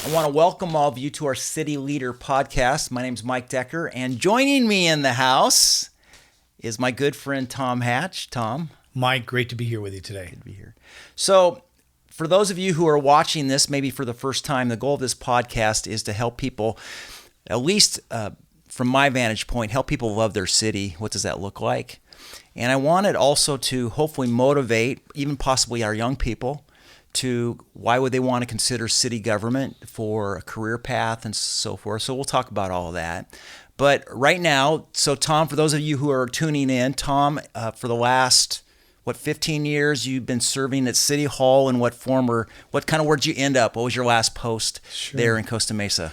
I want to welcome all of you to our City Leader podcast. My name's Mike Decker, and joining me in the house is my good friend Tom Hatch. Tom. Mike, great to be here with you today. Good to be here. So, for those of you who are watching this maybe for the first time, the goal of this podcast is to help people, at least from my vantage point, help people love their city. What does that look like? And I wanted also to hopefully motivate, even possibly our young people, to why would they want to consider city government for a career path and so forth. So we'll talk about all of that. But right now, so Tom, for those of you who are tuning in, Tom, for the last, 15 years you've been serving at City Hall in what form, or what kind of, where'd you end up? What was your last post there in Costa Mesa?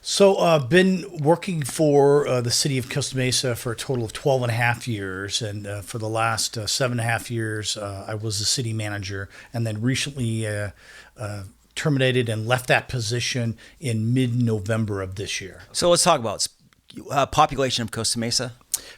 So I've been working for the city of Costa Mesa for a total of 12 and a half years. And for the last 7.5 years, I was the city manager, and then recently terminated and left that position in mid-November of this year. So let's talk about population of Costa Mesa.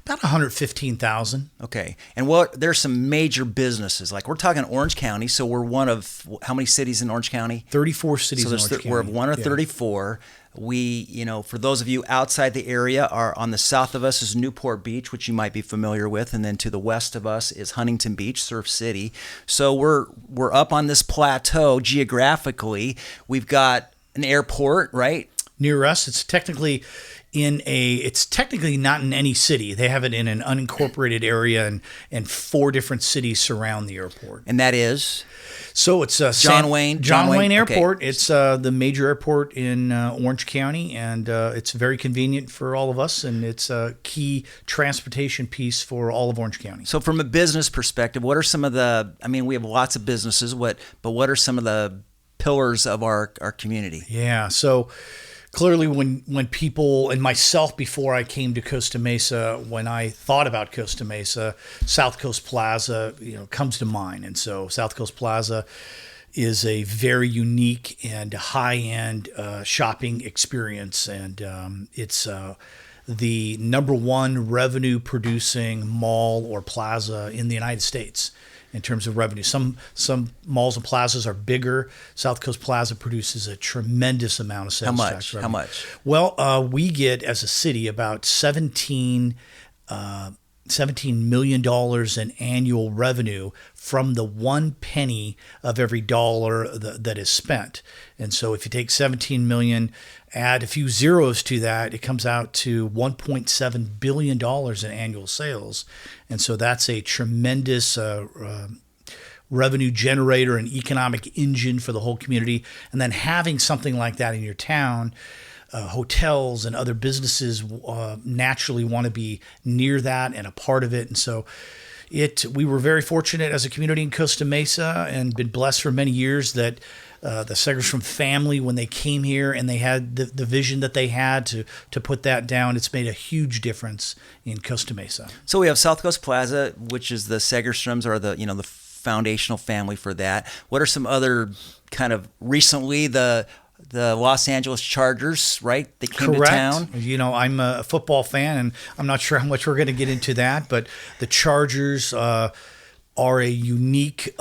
About 115,000. Okay. And there's some major businesses. Like, we're talking Orange County, so we're one of how many cities in Orange County? 34 cities in Orange County. We're one of 34. We, for those of you outside the area, are on the south of us is Newport Beach, which you might be familiar with, and then to the west of us is Huntington Beach, Surf City. So we're up on this plateau geographically. We've got an airport, right? Near us. It's technically not in any city. They have it in an unincorporated area, and 4 different cities surround the airport. And that is? So it's John Wayne Airport. Okay. It's the major airport in Orange County, and it's very convenient for all of us, and it's a key transportation piece for all of Orange County. So from a business perspective, what are some of the, we have lots of businesses, but what are some of the pillars of our community? Yeah, so clearly, when people, and myself before I came to Costa Mesa, when I thought about Costa Mesa, South Coast Plaza, comes to mind. And so South Coast Plaza is a very unique and high-end shopping experience, and it's the number one revenue-producing mall or plaza in the United States in terms of revenue. Some malls and plazas are bigger. Coast Plaza produces a tremendous amount of sales tax revenue. How much? Well, we get, as a city, about $17 million in annual revenue from the 1 penny of every dollar that is spent. And so if you take 17 million, add a few zeros to that, it comes out to $1.7 billion in annual sales. And so that's a tremendous revenue generator and economic engine for the whole community. And then having something like that in your town, hotels and other businesses naturally want to be near that and a part of it. And so we were very fortunate as a community in Costa Mesa, and been blessed for many years that the Segerstrom family, when they came here and they had the vision that they had to put that down, it's made a huge difference in Costa Mesa. So we have South Coast Plaza, which is the Segerstroms, are the foundational family for that. What are some other kind of recently the Los Angeles Chargers, right? They came to town. I'm a football fan, and I'm not sure how much we're going to get into that, but the Chargers are a unique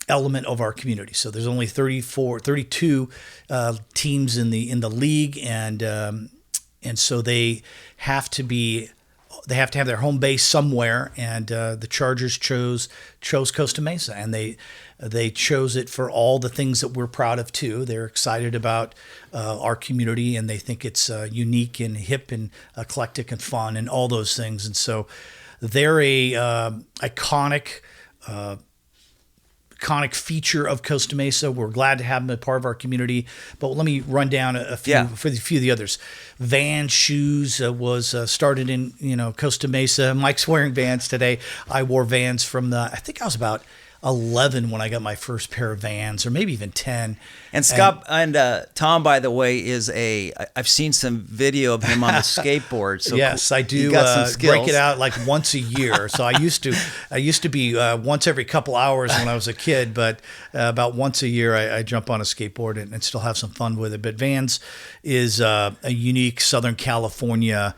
element of our community. So there's only 32 teams in the league, and so they have to have their home base somewhere, and the Chargers chose Costa Mesa, and they chose it for all the things that we're proud of too. They're excited about our community, and they think it's unique and hip and eclectic and fun and all those things. And so they're a iconic feature of Costa Mesa. We're glad to have them as part of our community. But let me run down a few of the others. Vans Shoes was started in Costa Mesa. Mike's wearing Vans today. I wore Vans from I think I was about 11 when I got my first pair of Vans, or maybe even 10. And Scott and Tom, by the way, I've seen some video of him on the skateboard. So yes, I do. Break it out like once a year. So I used to be once every couple hours when I was a kid, but about once a year I jump on a skateboard and still have some fun with it. But Vans is a unique Southern California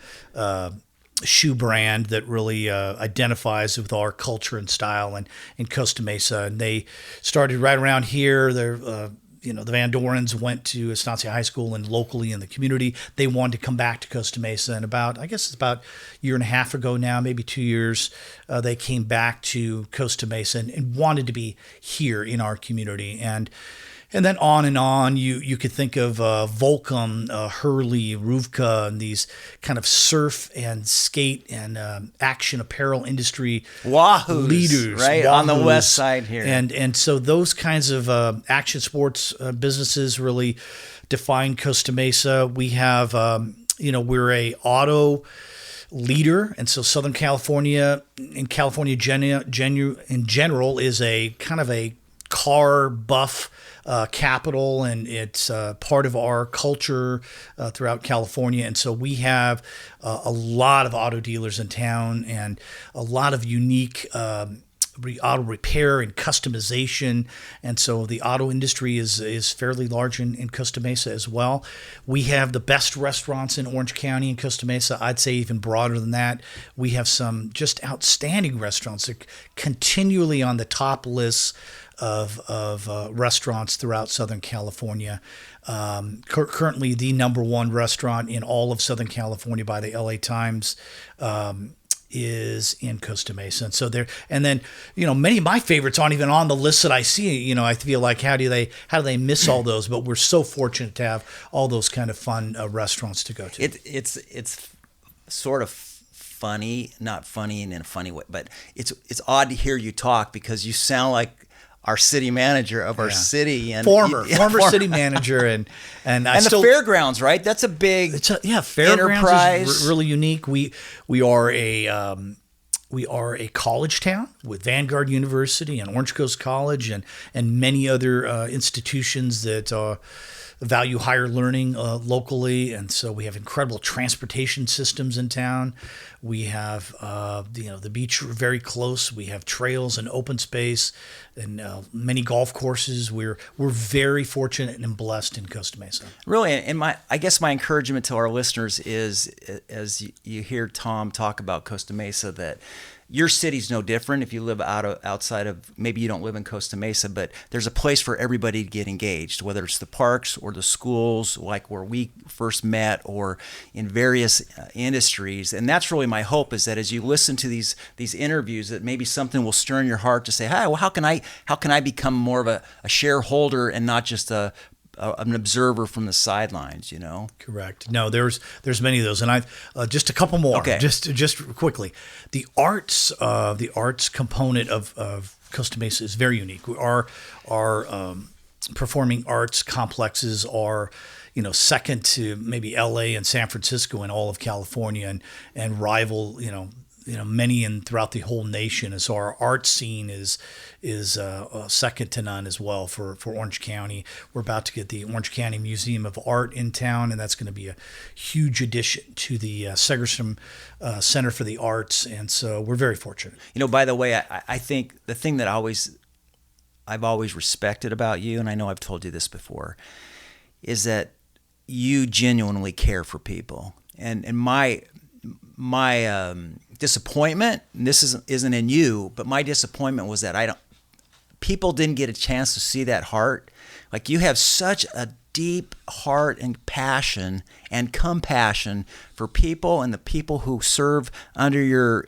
shoe brand that really identifies with our culture and style and in Costa Mesa. And they started right around here. They're the Van Dorens went to Estancia High School and locally in the community. They wanted to come back to Costa Mesa. And I guess it's about a year and a half ago now, maybe 2 years, they came back to Costa Mesa and wanted to be here in our community. And then on and on, you could think of Volcom, Hurley, Ruvka, and these kind of surf and skate and action apparel industry Wahoos, leaders, right, on the west side here. And so those kinds of action sports businesses really define Costa Mesa. We have, we're a auto leader, and so Southern California and California in general is a kind of a car buff capital, and it's part of our culture throughout California. And so we have a lot of auto dealers in town and a lot of unique auto repair and customization. And so the auto industry is fairly large in Costa Mesa as well. We have the best restaurants in Orange County and Costa Mesa. I'd say even broader than that. We have some just outstanding restaurants that are continually on the top lists of restaurants throughout Southern California. Currently, the number one restaurant in all of Southern California by the LA Times is in Costa Mesa. And so then many of my favorites aren't even on the list that I see. I feel like how do they miss all those? But we're so fortunate to have all those kind of fun restaurants to go to. It's sort of funny, not funny in a funny way, but it's odd to hear you talk because you sound like our city manager of our city and former city manager and the fairgrounds, right? That's a big fairgrounds enterprise. Is really unique. We are a college town with Vanguard University and Orange Coast College and many other institutions that value higher learning locally, and so we have incredible transportation systems in town. We have the beach very close. We have trails and open space and many golf courses. We're very fortunate and blessed in Costa Mesa. Really, and I guess my encouragement to our listeners is, as you hear Tom talk about Costa Mesa, that your city's no different if you live outside of, maybe you don't live in Costa Mesa, but there's a place for everybody to get engaged, whether it's the parks or the schools, like where we first met, or in various industries. And that's really my hope, is that as you listen to these interviews, that maybe something will stir in your heart to say, hey, well, how can I become more of a shareholder and not just an observer from the sidelines, Correct. No, there's many of those, and I've just a couple more. Okay. Just quickly, the arts component of Costa Mesa is very unique. Our performing arts complexes are, second to maybe LA and San Francisco and all of California, and rival, many throughout the whole nation. And so our art scene is second to none as well for Orange County. We're about to get the Orange County Museum of Art in town, and that's going to be a huge addition to the Segerstrom Center for the Arts. And so we're very fortunate. By the way, I think the thing that I've always respected about you, and I know I've told you this before, is that you genuinely care for people. And my disappointment, and this isn't in you, but my disappointment was that people didn't get a chance to see that heart. Like, you have such a deep heart and passion and compassion for people and the people who serve under your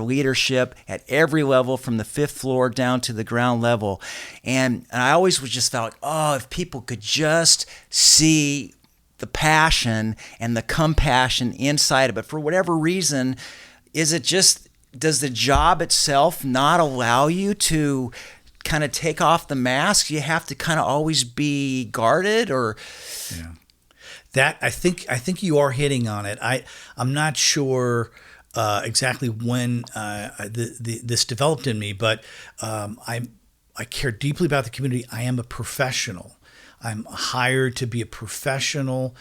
leadership at every level, from the 5th floor down to the ground level. And I always just felt, if people could just see the passion and the compassion inside of it. For whatever reason, does the job itself not allow you to kind of take off the mask? You have to kind of always be guarded, or that I think you are hitting on it. I'm not sure exactly when this developed in me, but I care deeply about the community. I am a professional. I'm hired to be a professional,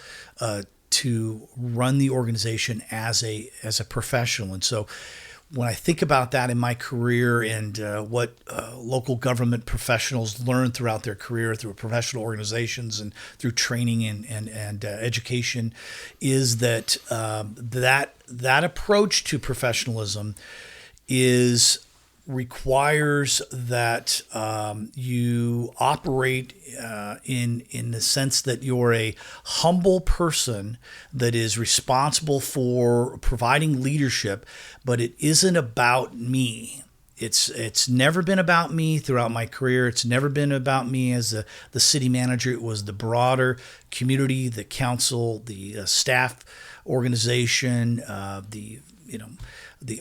to run the organization as a professional. And so when I think about that in my career and what local government professionals learn throughout their career through professional organizations and through training and education, is that that approach to professionalism is requires that you operate in the sense that you're a humble person that is responsible for providing leadership, but it isn't about me. It's never been about me throughout my career. It's never been about me as the city manager. It was the broader community, the council, the staff organization, the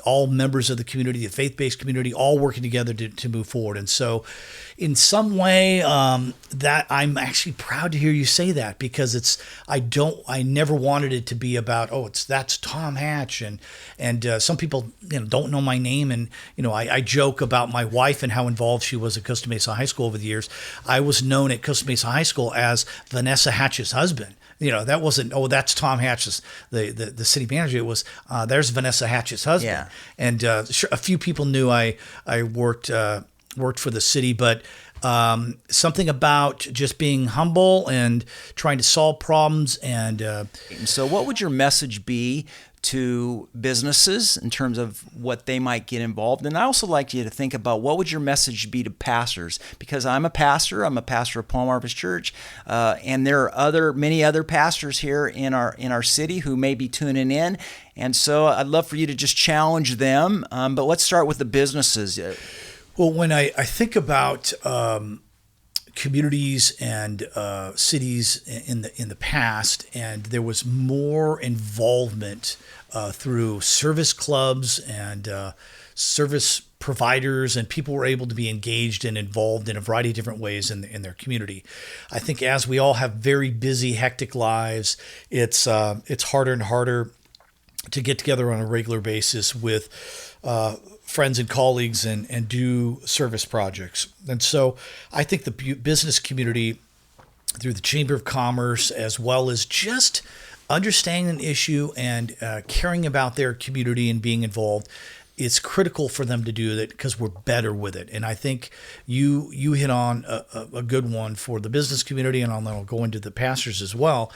all members of the community, the faith-based community, all working together to move forward. And so in some way, that I'm actually proud to hear you say that, because I never wanted it to be about, that's Tom Hatch. And some people, don't know my name. And, I joke about my wife and how involved she was at Costa Mesa High School over the years. I was known at Costa Mesa High School as Vanessa Hatch's husband. That wasn't, that's Tom Hatch's, the city manager. It was, there's Vanessa Hatch's husband. Yeah. And sure, a few people knew I worked for the city, but something about just being humble and trying to solve problems. And so what would your message be to businesses in terms of what they might get involved in? I also like you to think about what would your message be to pastors, because I'm a pastor of Palm Harvest Church, and there are many other pastors here in our city who may be tuning in, and so I'd love for you to just challenge them. But let's start with the businesses. Well, when I think about communities and cities in the past, and there was more involvement through service clubs and service providers, and people were able to be engaged and involved in a variety of different ways in their community. I think as we all have very busy, hectic lives, it's harder and harder to get together on a regular basis with friends and colleagues and do service projects. And so I think the business community, through the Chamber of Commerce, as well as just understanding an issue and caring about their community and being involved, it's critical for them to do that, because we're better with it. And I think you hit on a good one for the business community, and I'll go into the pastors as well.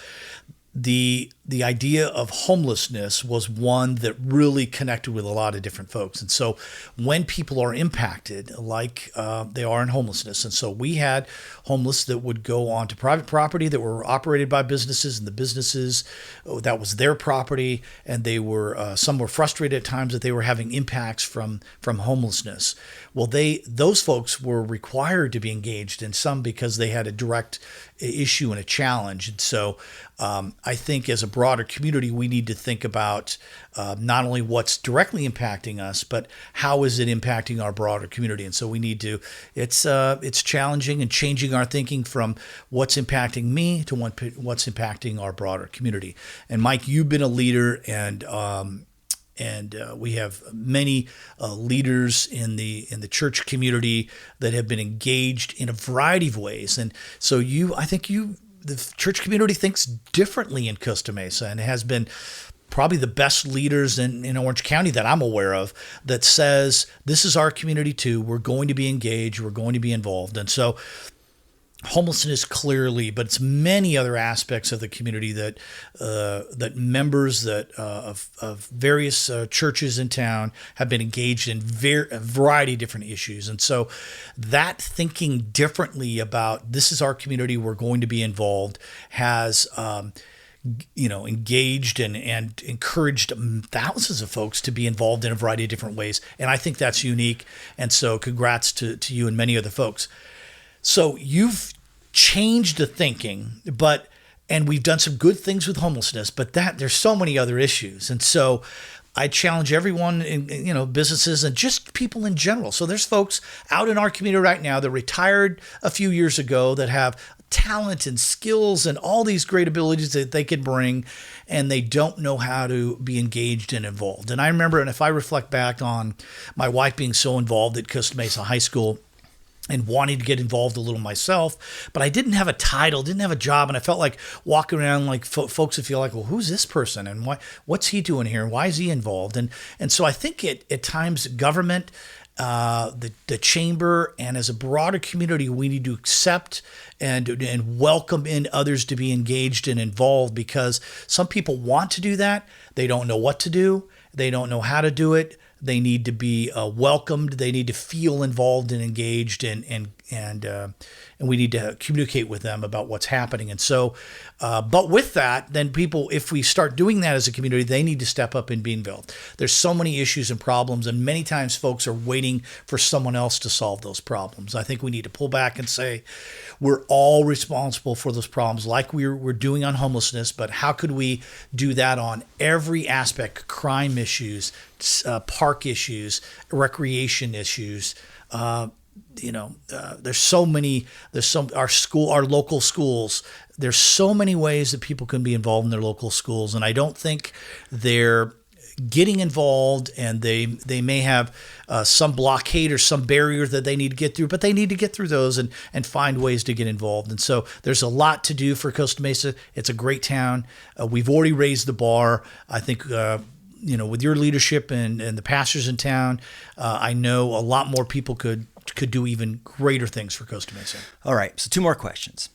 The idea of homelessness was one that really connected with a lot of different folks. And so when people are impacted, like they are in homelessness, and so we had homeless that would go onto private property that were operated by businesses, and the businesses, that was their property, and they were some were frustrated at times that they were having impacts from homelessness. Well, those folks were required to be engaged in some because they had a direct issue and a challenge. And so I think as a broader community, we need to think about not only what's directly impacting us, but how is it impacting our broader community. And so we need to, it's challenging and changing our thinking from what's impacting me to what's impacting our broader community. And Mike, you've been a leader, and we have many leaders in the church community that have been engaged in a variety of ways. And so the church community thinks differently in Costa Mesa, and has been probably the best leaders in Orange County that I'm aware of, that says, this is our community too. We're going to be engaged. We're going to be involved. And so homelessness clearly, but it's many other aspects of the community that members of various churches in town have been engaged in a variety of different issues. And so that thinking differently about, this is our community, we're going to be involved, has engaged and encouraged thousands of folks to be involved in a variety of different ways. And I think that's unique. And so congrats to you and many other folks. So you've changed the thinking, and we've done some good things with homelessness, but there's so many other issues. And so I challenge everyone in, businesses and just people in general. So there's folks out in our community right now that retired a few years ago that have talent and skills and all these great abilities that they could bring, and they don't know how to be engaged and involved. And I remember, and if I reflect back on my wife being so involved at Costa Mesa High School, and wanting to get involved a little myself, but I didn't have a title, didn't have a job, and I felt like walking around like folks would feel like, well, who's this person, and what's he doing here, and why is he involved? And so I think at times government, the chamber, and as a broader community, we need to accept and welcome in others to be engaged and involved, because some people want to do that, they don't know what to do, they don't know how to do it. They need to be welcomed. They need to feel involved and engaged, and we need to communicate with them about what's happening. And so, but with that, then people, if we start doing that as a community, they need to step up and be involved. There's so many issues and problems, and many times folks are waiting for someone else to solve those problems. I think we need to pull back and say, we're all responsible for those problems, like we're doing on homelessness, but how could we do that on every aspect? Crime issues, park issues, recreation issues. There's so many. Our local schools. There's so many ways that people can be involved in their local schools, and I don't think they're getting involved, and they may have some blockade or some barrier that they need to get through, but they need to get through those and find ways to get involved. And so there's a lot to do for Costa Mesa. It's a great town. We've already raised the bar. I think with your leadership and the pastors in town, I know a lot more people could do even greater things for Costa Mesa. All right, so 2 more questions.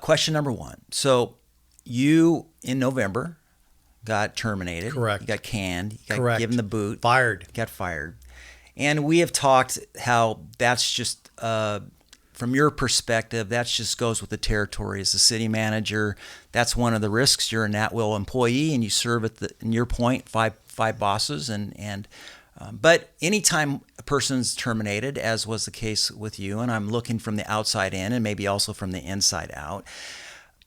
Question number 1. So you, in November, got terminated. Correct. You got canned. You got Correct. given the boot. Fired. Got fired. And we have talked how that's just, from your perspective, that just goes with the territory as a city manager. That's one of the risks. You're an at-will employee, and you serve in your point, five bosses. But anytime a person's terminated, as was the case with you, and I'm looking from the outside in and maybe also from the inside out,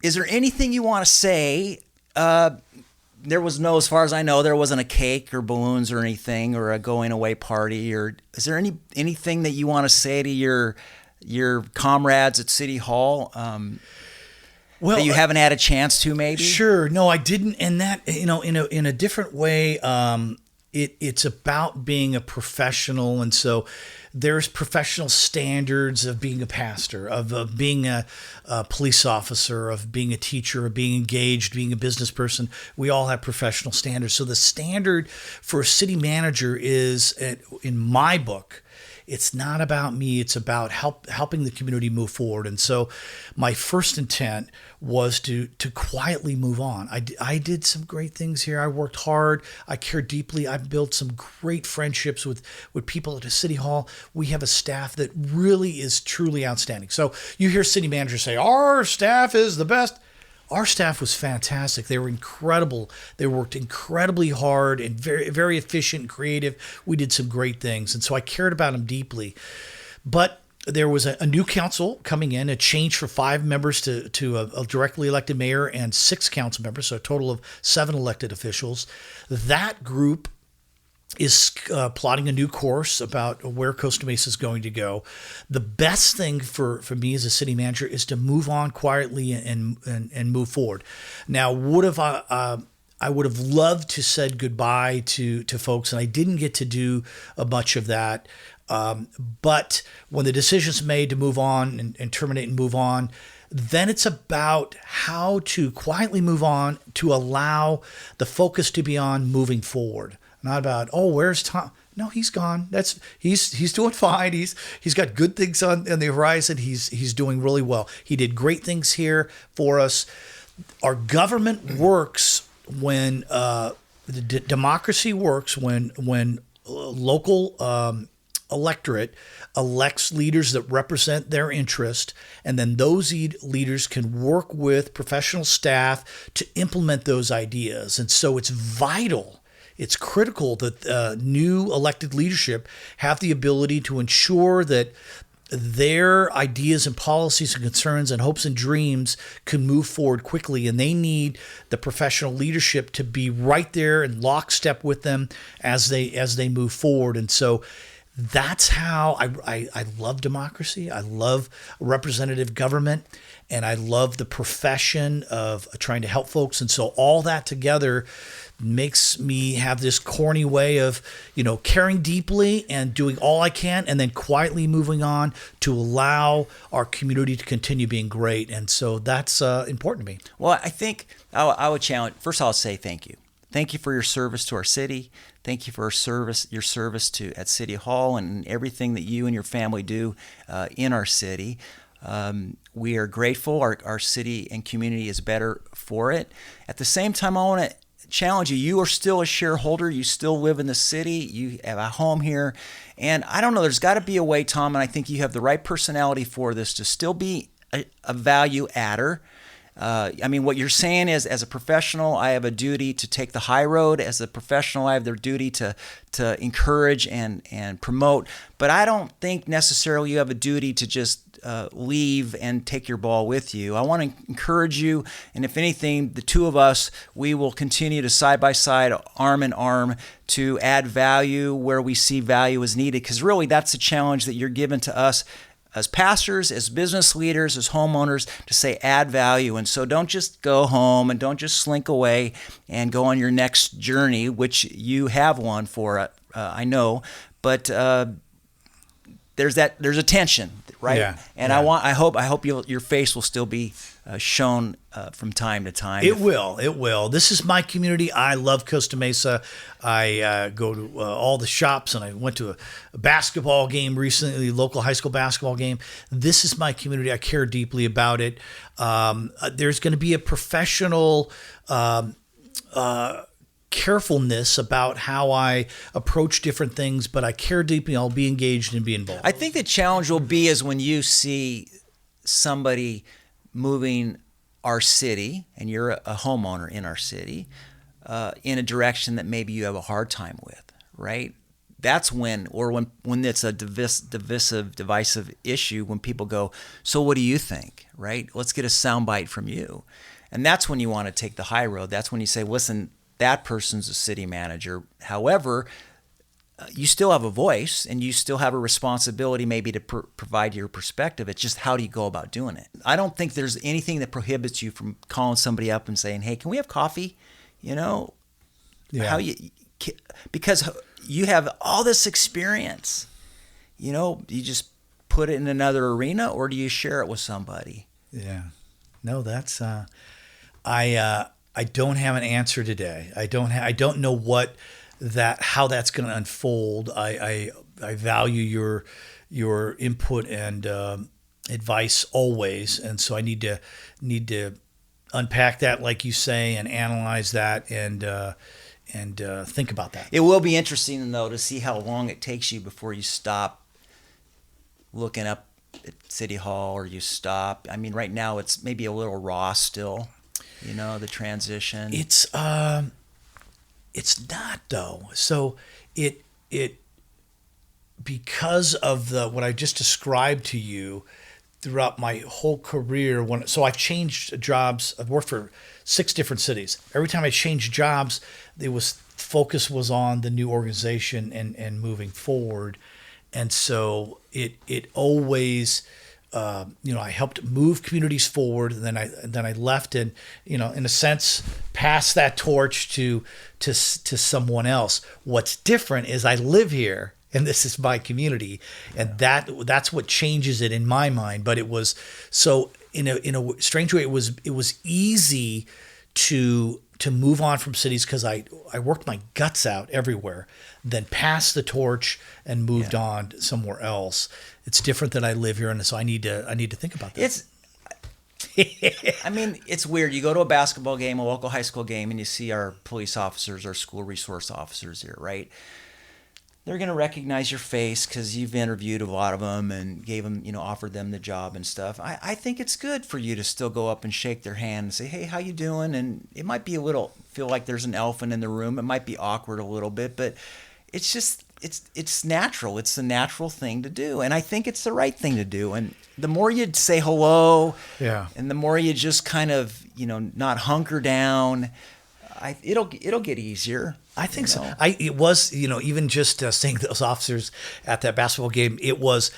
is there anything you want to say? As far as I know, there wasn't a cake or balloons or anything or a going away party. Or is there anything that you want to say to your comrades at City Hall that you haven't had a chance to, maybe? Sure. No, I didn't. And that, in a different way, it's about being a professional. And so there's professional standards of being a pastor, of being a police officer, of being a teacher, of being engaged, being a business person. We all have professional standards. So the standard for a city manager is, in my book, it's not about me. It's about helping the community move forward. And so my first intent was to quietly move on. I did some great things here. I worked hard. I care deeply. I built some great friendships with people at the City Hall. We have a staff that really is truly outstanding. So you hear city managers say, our staff is the best. Our staff was fantastic. They were incredible. They worked incredibly hard and very, very efficient and creative. We did some great things. And so I cared about them deeply. But there was a new council coming in, a change for 5 members to a directly elected mayor and 6 council members, so a total of 7 elected officials. That group is plotting a new course about where Costa Mesa is going to go. The best thing for me as a city manager is to move on quietly and move forward. Now, I would have loved to said goodbye to folks, and I didn't get to do much of that. But when the decision's made to move on and terminate and move on, then it's about how to quietly move on to allow the focus to be on moving forward. Not about, where's Tom? No, he's gone. He's doing fine. He's got good things on the horizon. He's doing really well. He did great things here for us. Our government works when democracy works when local electorate elects leaders that represent their interest, and then those leaders can work with professional staff to implement those ideas. And so it's vital. It's critical that new elected leadership have the ability to ensure that their ideas and policies and concerns and hopes and dreams can move forward quickly. And they need the professional leadership to be right there in lockstep with them as they move forward. And so that's how I love democracy. I love representative government, and I love the profession of trying to help folks. And so all that together makes me have this corny way of, caring deeply and doing all I can and then quietly moving on to allow our community to continue being great. And so that's important to me. Well, I think I would challenge, first I'll say thank you. Thank you for your service to our city. Thank you for your service at City Hall and everything that you and your family do in our city. We are grateful. Our city and community is better for it. At the same time, I want to challenge you. You are still a shareholder. You still live in the city. You have a home here. And I don't know, there's got to be a way, Tom, and I think you have the right personality for this, to still be a value adder. I mean, what you're saying is, as a professional, I have a duty to take the high road. As a professional, I have the duty to encourage and promote. But I don't think necessarily you have a duty to just leave and take your ball with you. I want to encourage you, and if anything, the two of us, we will continue to side by side, arm in arm, to add value where we see value is needed. Because really, that's the challenge that you're given to us as pastors, as business leaders, as homeowners, to say add value. And so don't just go home and don't just slink away and go on your next journey, which you have one for, I know, but there's a tension, right? Yeah, and yeah. I hope your face will still be shown from time to time. It will. This is my community. I love Costa Mesa. I go to all the shops, and I went to a basketball game recently, local high school basketball game. This is my community. I care deeply about it. There's going to be a professional carefulness about how I approach different things, but I care deeply. I'll be engaged and be involved. I think the challenge will be is when you see somebody moving our city, and you're a homeowner in our city, in a direction that maybe you have a hard time with, right? That's when it's a divisive issue, when people go, so what do you think, right? Let's get a soundbite from you. And that's when you want to take the high road. That's when you say, listen, that person's a city manager. However, you still have a voice, and you still have a responsibility maybe to provide your perspective. It's just, how do you go about doing it? I don't think there's anything that prohibits you from calling somebody up and saying, hey, can we have coffee? Yeah. Because you have all this experience, you just put it in another arena, or do you share it with somebody? Yeah. No, that's, I don't have an answer today. I don't know how that's going to unfold. I value your input and advice always, and so I need to unpack that, like you say, and analyze that and think about that. It will be interesting, though, to see how long it takes you before you stop looking up at City Hall, or you stop. I mean, right now it's maybe a little raw still, the transition. It's not, though. So it because of what I just described to you throughout my whole career. So I've changed jobs. I've worked for 6 different cities. Every time I changed jobs, focus was on the new organization and moving forward. And so it always, I helped move communities forward, and then I left and, in a sense, passed that torch to someone else. What's different is I live here, and this is my community, and that's what changes it in my mind. But it was so in a strange way, it was easy to move on from cities because I worked my guts out everywhere, then passed the torch and moved on somewhere else. It's different that I live here, and so I need to think about that. It's weird. You go to a basketball game, a local high school game, and you see our police officers, our school resource officers here, right? They're going to recognize your face because you've interviewed a lot of them and gave them, offered them the job and stuff. I think it's good for you to still go up and shake their hand and say, hey, how you doing? And it might be feel like there's an elephant in the room. It might be awkward a little bit, but it's just, it's natural. It's the natural thing to do. And I think it's the right thing to do. And the more you say hello, and the more you just kind of, not hunker down, it'll get easier. I think so. It was, even just seeing those officers at that basketball game, it was,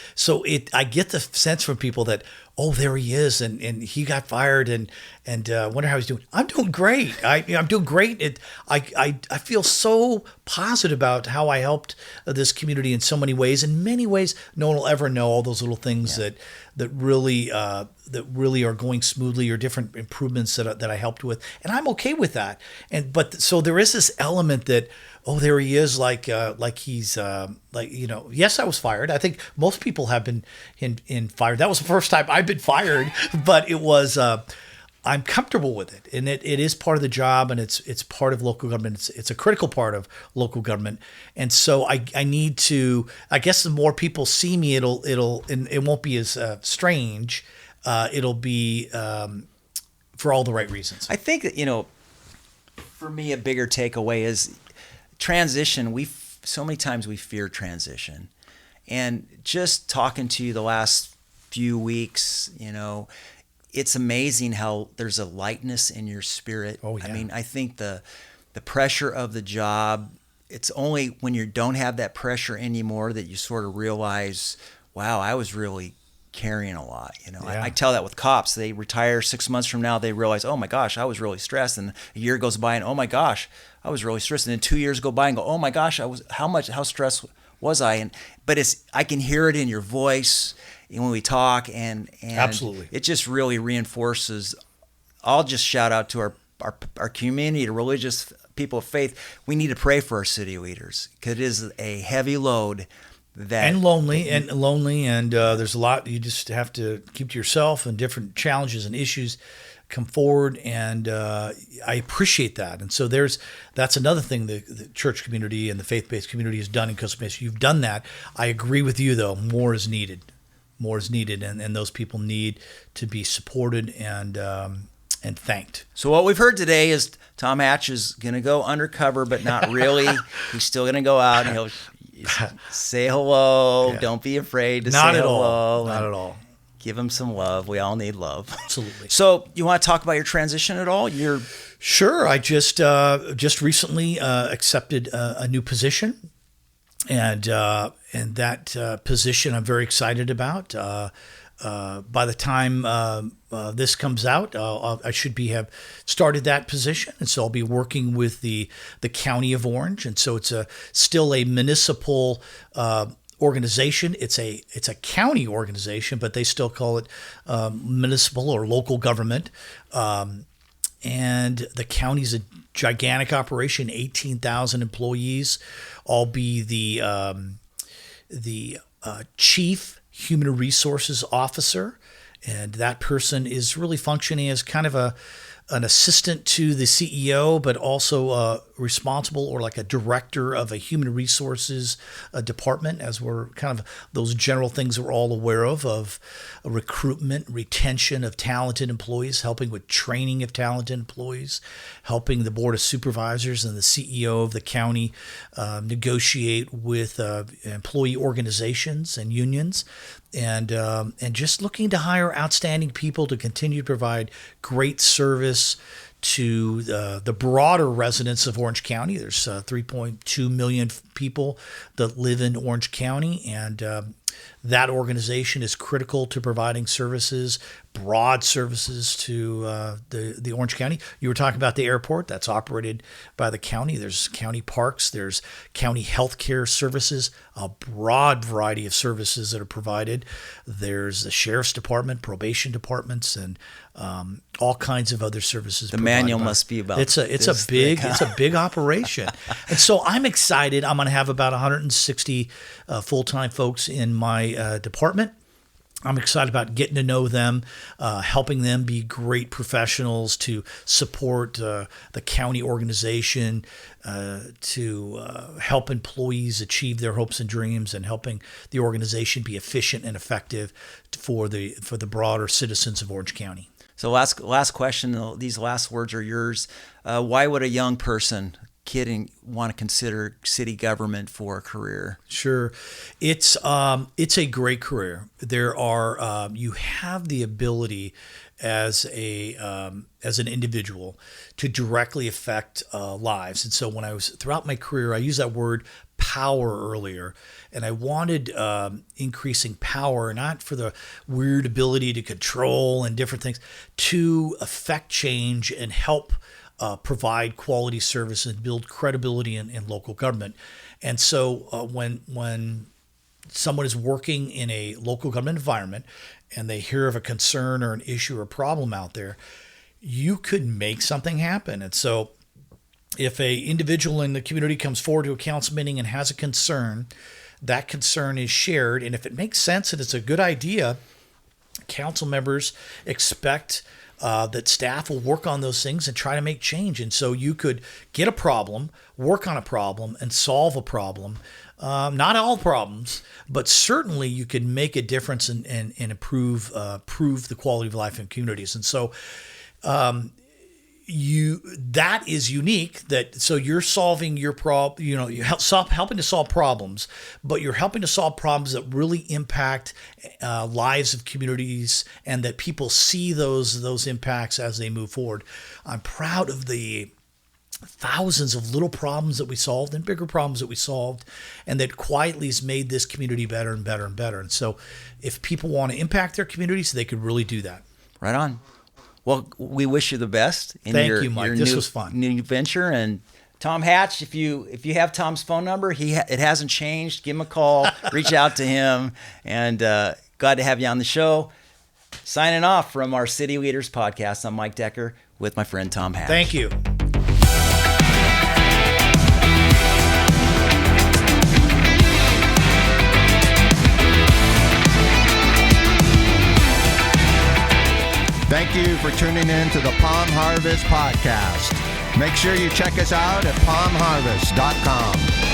I get the sense from people that, oh, there he is, and he got fired, and wonder how he's doing. I'm doing great. I'm doing great. I feel so positive about how I helped this community in so many ways. In many ways, no one will ever know all those little things that really are going smoothly, or different improvements that I helped with, and I'm okay with that. So there is this element that, oh, there he is, like he's yes, I was fired. I think most people have been in fired. That was the first time I've been fired, but it was I'm comfortable with it, and it is part of the job, and it's part of local government. It's a critical part of local government, and so I need to. I guess the more people see me, and it won't be as strange. It'll be for all the right reasons. I think that, for me, a bigger takeaway is transition. So many times we fear transition, and just talking to you the last few weeks, it's amazing how there's a lightness in your spirit. Oh, yeah. I mean, I think the pressure of the job, it's only when you don't have that pressure anymore that you sort of realize, wow, I was really carrying a lot. Yeah. I tell that with cops. They retire 6 months from now, they realize, oh my gosh, I was really stressed. And a year goes by and, oh my gosh, I was really stressed. And then 2 years go by and go, oh my gosh, how stressed was I? But I can hear it in your voice when we talk, and Absolutely. It just really reinforces. I'll just shout out to our community, the religious people of faith. We need to pray for our city leaders, because it is a heavy load. And lonely, and there's a lot you just have to keep to yourself, and different challenges and issues come forward, and I appreciate that. And so that's another thing the church community and the faith-based community has done in Costa Mesa. You've done that. I agree with you, though. More is needed, and those people need to be supported and thanked. So what we've heard today is Tom Hatch is going to go undercover, but not really. He's still going to go out and he'll say hello. Yeah. Don't be afraid to say hello. Not at all. Give him some love. We all need love. Absolutely. So you want to talk about your transition at all? Sure. I just recently accepted a new position, and that position I'm very excited about. By the time this comes out, I should have started that position, and so I'll be working with the County of Orange, and so it's still a municipal organization. It's a county organization, but they still call it municipal or local government. And the county's a gigantic operation, 18,000 employees. I'll be the chief human resources officer, and that person is really functioning as kind of an assistant to the CEO, but also responsible, or like a director of a human resources department, as we're kind of those general things we're all aware of recruitment, retention of talented employees, helping with training of talented employees, helping the board of supervisors and the CEO of the county negotiate with employee organizations and unions, and just looking to hire outstanding people to continue to provide great service to the broader residents of Orange County. There's 3.2 million people that live in Orange County, and that organization is critical to providing services, broad services to the Orange County. You were talking about the airport. That's operated by the county. There's county parks. There's county healthcare services, a broad variety of services that are provided. There's the sheriff's department, probation departments, and all kinds of other services. The manual must be about. It's a big operation, and so I'm excited. I'm going to have about 160 full-time folks in my department. I'm excited about getting to know them, helping them be great professionals to support the county organization, to help employees achieve their hopes and dreams, and helping the organization be efficient and effective for the broader citizens of Orange County. So last question. These last words are yours. Why would a young person, want to consider city government for a career? Sure, it's a great career. There are you have the ability as an individual to directly affect lives. And so when I was throughout my career, I used that word power earlier, and I wanted increasing power, not for the weird ability to control and different things, to affect change and help provide quality service and build credibility in local government. And so when someone is working in a local government environment and they hear of a concern or an issue or problem out there, you could make something happen. And so if a individual in the community comes forward to a council meeting and has a concern, that concern is shared. And if it makes sense and it's a good idea, council members expect that staff will work on those things and try to make change. And so you could get a problem, work on a problem, and solve a problem. Not all problems, but certainly you could make a difference and improve the quality of life in communities. And so that is unique. So you're solving your problem. You're helping to solve problems, but you're helping to solve problems that really impact lives of communities, and that people see those impacts as they move forward. I'm proud of the thousands of little problems that we solved and bigger problems that we solved, and that quietly has made this community better and better and better. And so if people want to impact their communities, they could really do that. Right on. Well, we wish you the best in Thank you, Mike. This was fun. New venture. And Tom Hatch, if you have Tom's phone number, it hasn't changed. Give him a call, reach out to him, and glad to have you on the show. Signing off from our City Leaders podcast, I'm Mike Decker with my friend Tom Hatch. Thank you. Thank you for tuning in to the Palm Harvest Podcast. Make sure you check us out at palmharvest.com.